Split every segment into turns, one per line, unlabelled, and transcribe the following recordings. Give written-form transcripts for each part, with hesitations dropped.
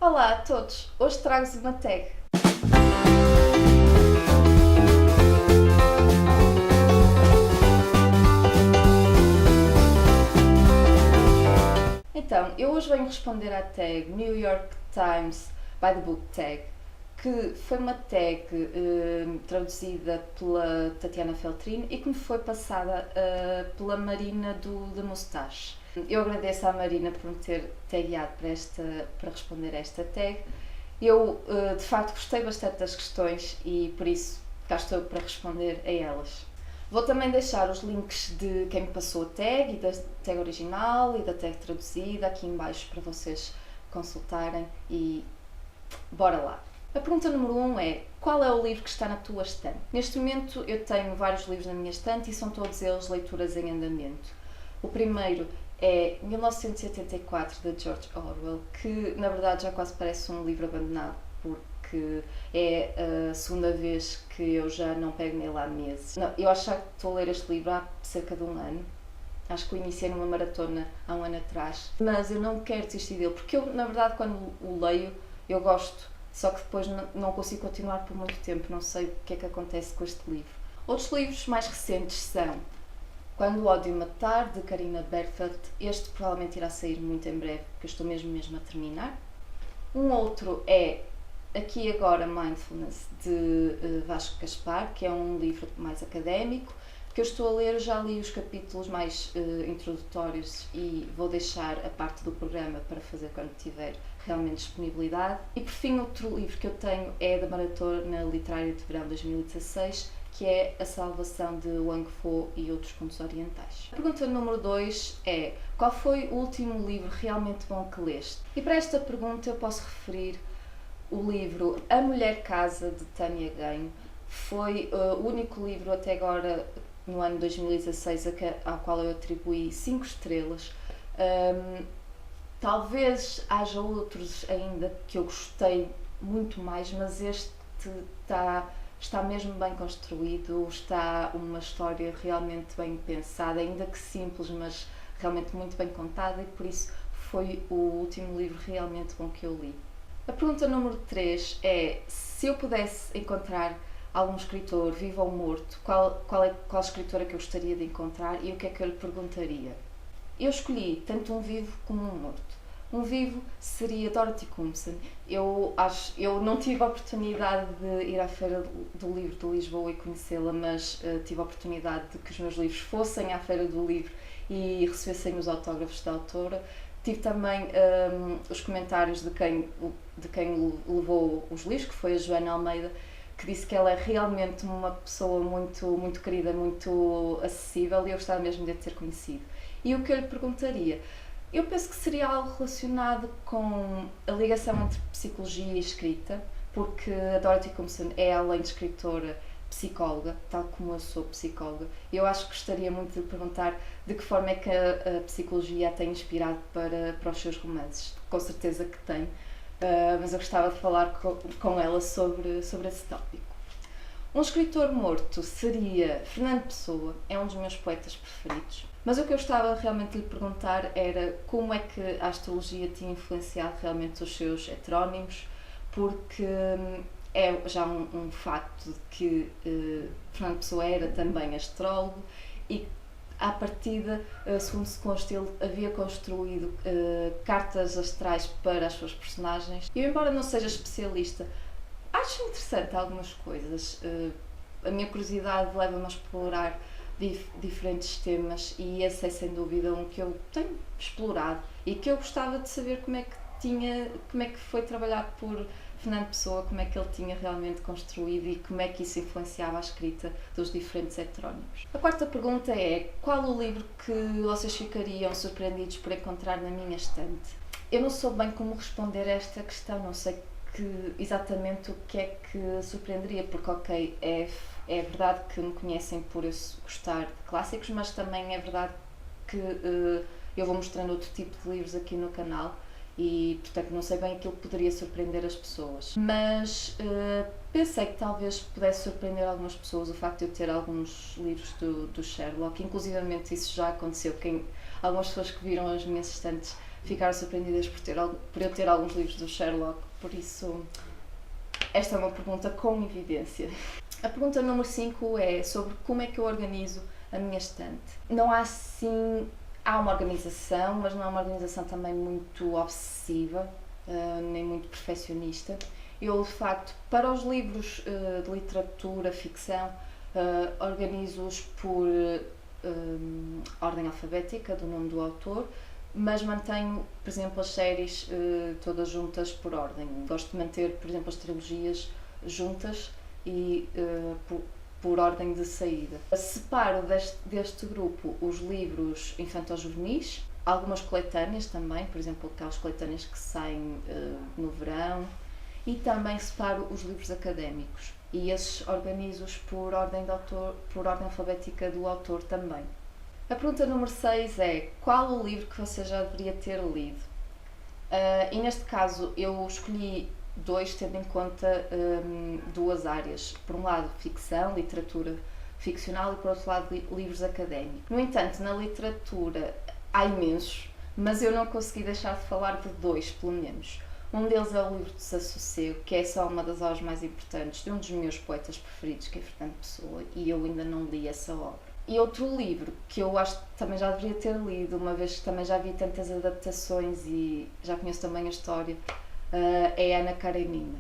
Olá a todos! Hoje trago-vos uma tag. Então, eu hoje venho responder à tag New York Times by the Book Tag, que foi uma tag traduzida pela Tatiana Feltrin e que me foi passada pela Marina do The Moustache. Eu agradeço à Marina por me ter tagueado para responder a esta tag. Eu, de facto, gostei bastante das questões e, por isso, cá estou eu para responder a elas. Vou também deixar os links de quem me passou a tag, e da tag original e da tag traduzida aqui em baixo para vocês consultarem e bora lá! A pergunta número 1 é: qual é o livro que está na tua estante? Neste momento eu tenho vários livros na minha estante e são todos eles leituras em andamento. O primeiro é 1984, de George Orwell, que na verdade já quase parece um livro abandonado, porque é a segunda vez que eu já não pego nele há meses. Não, eu acho que estou a ler este livro há cerca de um ano. Acho que o iniciei numa maratona há um ano atrás, mas eu não quero desistir dele, porque eu, na verdade, quando o leio, eu gosto, só que depois não consigo continuar por muito tempo, não sei o que é que acontece com este livro. Outros livros mais recentes são Quando o Ódio Matar, de Carina Berfeld. Este provavelmente irá sair muito em breve, porque eu estou mesmo a terminar. Um outro é Aqui e Agora Mindfulness, de Vasco Gaspar, que é um livro mais académico, que eu estou a ler. Já li os capítulos mais introdutórios e vou deixar a parte do programa para fazer quando tiver realmente disponibilidade. E por fim, outro livro que eu tenho é da Maratona Literária de Verão 2016, que é A Salvação, de Wang Fo e Outros Contos Orientais. A pergunta número 2 é: qual foi o último livro realmente bom que leste? E para esta pergunta eu posso referir o livro A Mulher Casa, de Tânia Ganho. Foi o único livro até agora, no ano 2016, ao qual eu atribuí 5 estrelas. Talvez haja outros ainda que eu gostei muito mais, mas este está mesmo bem construído, está uma história realmente bem pensada, ainda que simples, mas realmente muito bem contada, e por isso foi o último livro realmente bom que eu li. A pergunta número 3 é: se eu pudesse encontrar algum escritor, vivo ou morto, qual escritora que eu gostaria de encontrar e o que é que eu lhe perguntaria? Eu escolhi tanto um vivo como um morto. Um vivo seria Dorothy Comson. Eu não tive a oportunidade de ir à Feira do Livro de Lisboa e conhecê-la, mas tive a oportunidade de que os meus livros fossem à Feira do Livro e recebessem os autógrafos da autora. Tive também os comentários de quem levou os livros, que foi a Joana Almeida, que disse que ela é realmente uma pessoa muito querida, muito acessível, e eu gostava mesmo de a ter conhecido. E o que eu lhe perguntaria? Eu penso que seria algo relacionado com a ligação entre psicologia e escrita, porque a Dorothy Comson é, além de escritora, psicóloga, tal como eu sou psicóloga. Eu acho que gostaria muito de perguntar de que forma é que a psicologia a tem inspirado para os seus romances. Com certeza que tem, mas eu gostava de falar com ela sobre esse tópico. Um escritor morto seria Fernando Pessoa, é um dos meus poetas preferidos. Mas o que eu gostava realmente de lhe perguntar era como é que a astrologia tinha influenciado realmente os seus heterónimos, porque é já um facto de que Fernando Pessoa era também astrólogo e, à partida, segundo se consta, ele havia construído cartas astrais para as suas personagens. Eu, embora não seja especialista, acho interessante algumas coisas. A minha curiosidade leva-me a explorar diferentes temas e esse é sem dúvida um que eu tenho explorado e que eu gostava de saber como é que foi trabalhado por Fernando Pessoa, como é que ele tinha realmente construído e como é que isso influenciava a escrita dos diferentes heterónimos. A quarta pergunta é: qual o livro que vocês ficariam surpreendidos por encontrar na minha estante? Eu não sou bem como responder a esta questão, não sei exatamente o que é que surpreenderia, porque ok, é verdade que me conhecem por eu gostar de clássicos, mas também é verdade que eu vou mostrando outro tipo de livros aqui no canal e, portanto, não sei bem aquilo que poderia surpreender as pessoas. Mas pensei que talvez pudesse surpreender algumas pessoas o facto de eu ter alguns livros do Sherlock, inclusivamente isso já aconteceu. Algumas pessoas que viram as minhas estantes ficaram surpreendidas por eu ter alguns livros do Sherlock, por isso esta é uma pergunta com evidência. A pergunta número 5 é sobre como é que eu organizo a minha estante. Não há assim... Há uma organização, mas não é uma organização também muito obsessiva, nem muito perfeccionista. Eu, de facto, para os livros de literatura, ficção, organizo-os por ordem alfabética, do nome do autor, mas mantenho, por exemplo, as séries todas juntas por ordem. Gosto de manter, por exemplo, as trilogias juntas e por ordem de saída. Separo deste grupo os livros infanto-juvenis, algumas coletâneas também, por exemplo, aquelas coletâneas que saem no verão, e também separo os livros académicos. E esses organizo-os por ordem alfabética do autor também. A pergunta número 6 é: qual o livro que você já deveria ter lido? E neste caso eu escolhi 2, tendo em conta 2 áreas. Por um lado, ficção, literatura ficcional, e por outro lado, livros académicos. No entanto, na literatura há imensos, mas eu não consegui deixar de falar de 2, pelo menos. Um deles é o livro de Desassossego, que é só uma das obras mais importantes de um dos meus poetas preferidos, que é Fernando Pessoa, e eu ainda não li essa obra. E outro livro que eu acho que também já deveria ter lido, uma vez que também já vi tantas adaptações e já conheço também a história, é Ana Karenina.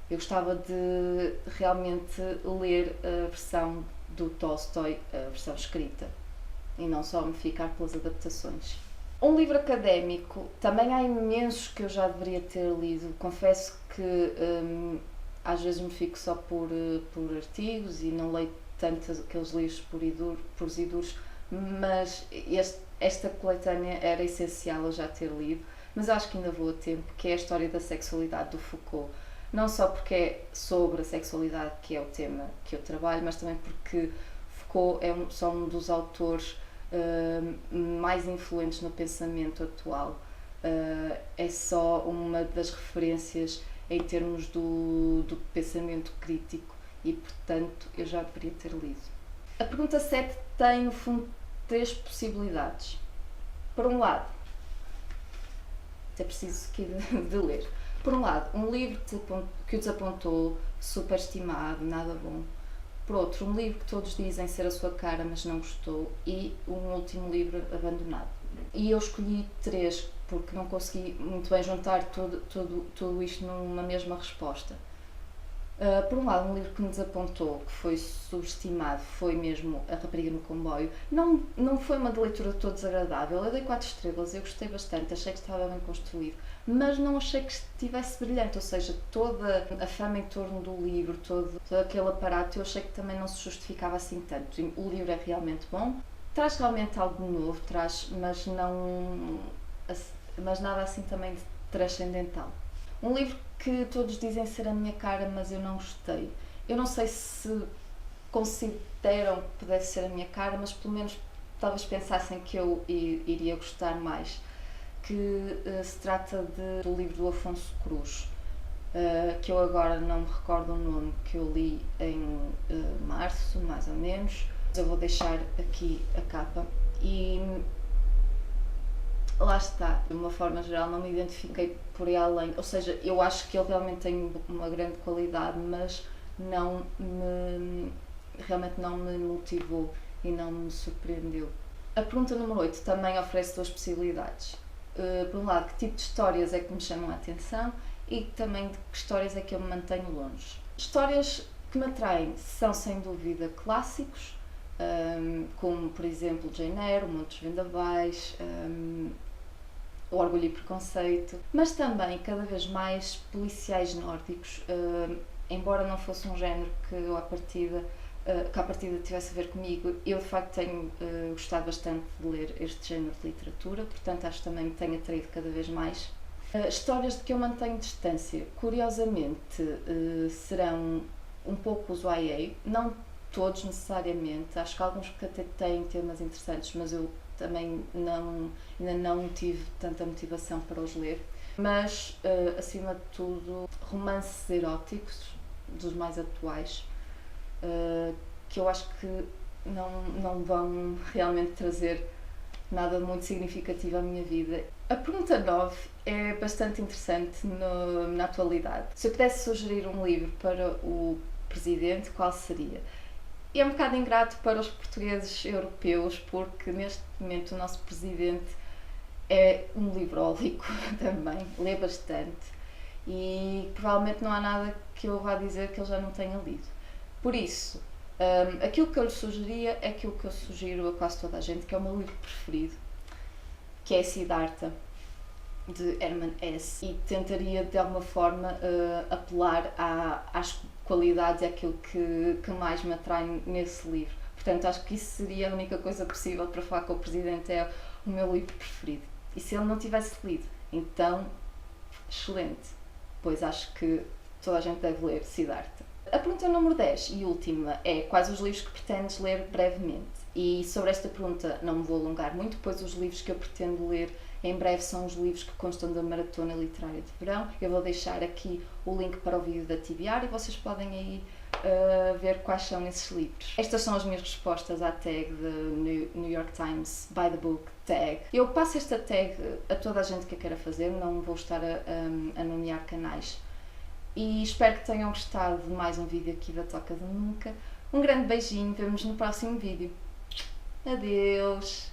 Eu gostava de realmente ler a versão do Tolstói, a versão escrita, e não só me ficar pelas adaptações. Um livro académico, também há imensos que eu já deveria ter lido. Confesso que às vezes me fico só por artigos e não leio tanto aqueles livros puros e duros, mas esta coletânea era essencial eu já ter lido. Mas acho que ainda vou a tempo, que é a história da sexualidade do Foucault. Não só porque é sobre a sexualidade, que é o tema que eu trabalho, mas também porque Foucault é só um dos autores mais influentes no pensamento atual. É só uma das referências em termos do pensamento crítico e, portanto, eu já deveria ter lido. A pergunta 7 tem, no fundo, 3 possibilidades. Por um lado, é preciso aqui de ler. Por um lado, um livro que o desapontou, superestimado, nada bom. Por outro, um livro que todos dizem ser a sua cara, mas não gostou. E um último livro abandonado. E eu escolhi 3, porque não consegui muito bem juntar tudo isto numa mesma resposta. Por um lado, um livro que me desapontou, que foi subestimado, foi mesmo A Rapariga no Comboio. Não foi uma de leitura toda desagradável, eu dei 4 estrelas, eu gostei bastante, achei que estava bem construído, mas não achei que estivesse brilhante, ou seja, toda a fama em torno do livro, todo aquele aparato, eu achei que também não se justificava assim tanto. O livro é realmente bom, traz realmente algo novo, mas nada assim também de transcendental. Um livro que todos dizem ser a minha cara, mas eu não gostei. Eu não sei se consideram que pudesse ser a minha cara, mas pelo menos talvez pensassem que eu iria gostar mais. Que se trata do livro do Afonso Cruz, que eu agora não me recordo o nome, que eu li em março, mais ou menos. Eu vou deixar aqui a capa e lá está, de uma forma geral não me identifiquei por aí além, ou seja, eu acho que ele realmente tem uma grande qualidade, mas realmente não me motivou e não me surpreendeu. A pergunta número 8 também oferece 2 possibilidades. Por um lado, que tipo de histórias é que me chamam a atenção e também de que histórias é que eu me mantenho longe. Histórias que me atraem são sem dúvida clássicos, como por exemplo Jane Eyre, O Monte dos Vendavais, O Orgulho e Preconceito, mas também cada vez mais policiais nórdicos, embora não fosse um género que à partida tivesse a ver comigo, eu de facto tenho gostado bastante de ler este género de literatura, portanto acho que também me tem atraído cada vez mais. Histórias de que eu mantenho distância, curiosamente, serão um pouco os YA, não todos necessariamente, acho que alguns que até têm temas interessantes, mas eu também ainda não tive tanta motivação para os ler, mas acima de tudo romances eróticos dos mais atuais, que eu acho que não vão realmente trazer nada muito significativo à minha vida. A pergunta 9 é bastante interessante na atualidade. Se eu pudesse sugerir um livro para o Presidente, qual seria? E é um bocado ingrato para os portugueses europeus, porque neste momento o nosso Presidente é um livrólico também, lê bastante e provavelmente não há nada que eu vá dizer que ele já não tenha lido. Por isso, aquilo que eu lhe sugeria é aquilo que eu sugiro a quase toda a gente, que é o meu livro preferido, que é Siddhartha, de Hermann Hesse, e tentaria de alguma forma apelar às qualidades e àquilo que mais me atrai nesse livro. Portanto, acho que isso seria a única coisa possível para falar com o Presidente, é o meu livro preferido. E se ele não tivesse lido, então, excelente, pois acho que toda a gente deve ler Siddhartha. A pergunta número 10 e última é: quais os livros que pretendes ler brevemente? E sobre esta pergunta não me vou alongar muito, pois os livros que eu pretendo ler em breve são os livros que constam da Maratona Literária de Verão. Eu vou deixar aqui o link para o vídeo da TBR e vocês podem aí ver quais são esses livros. Estas são as minhas respostas à tag de New York Times by the Book tag. Eu passo esta tag a toda a gente que a queira fazer, não vou estar a nomear canais. E espero que tenham gostado de mais um vídeo aqui da Toca de Nunca. Um grande beijinho, vemo-nos no próximo vídeo. Adeus!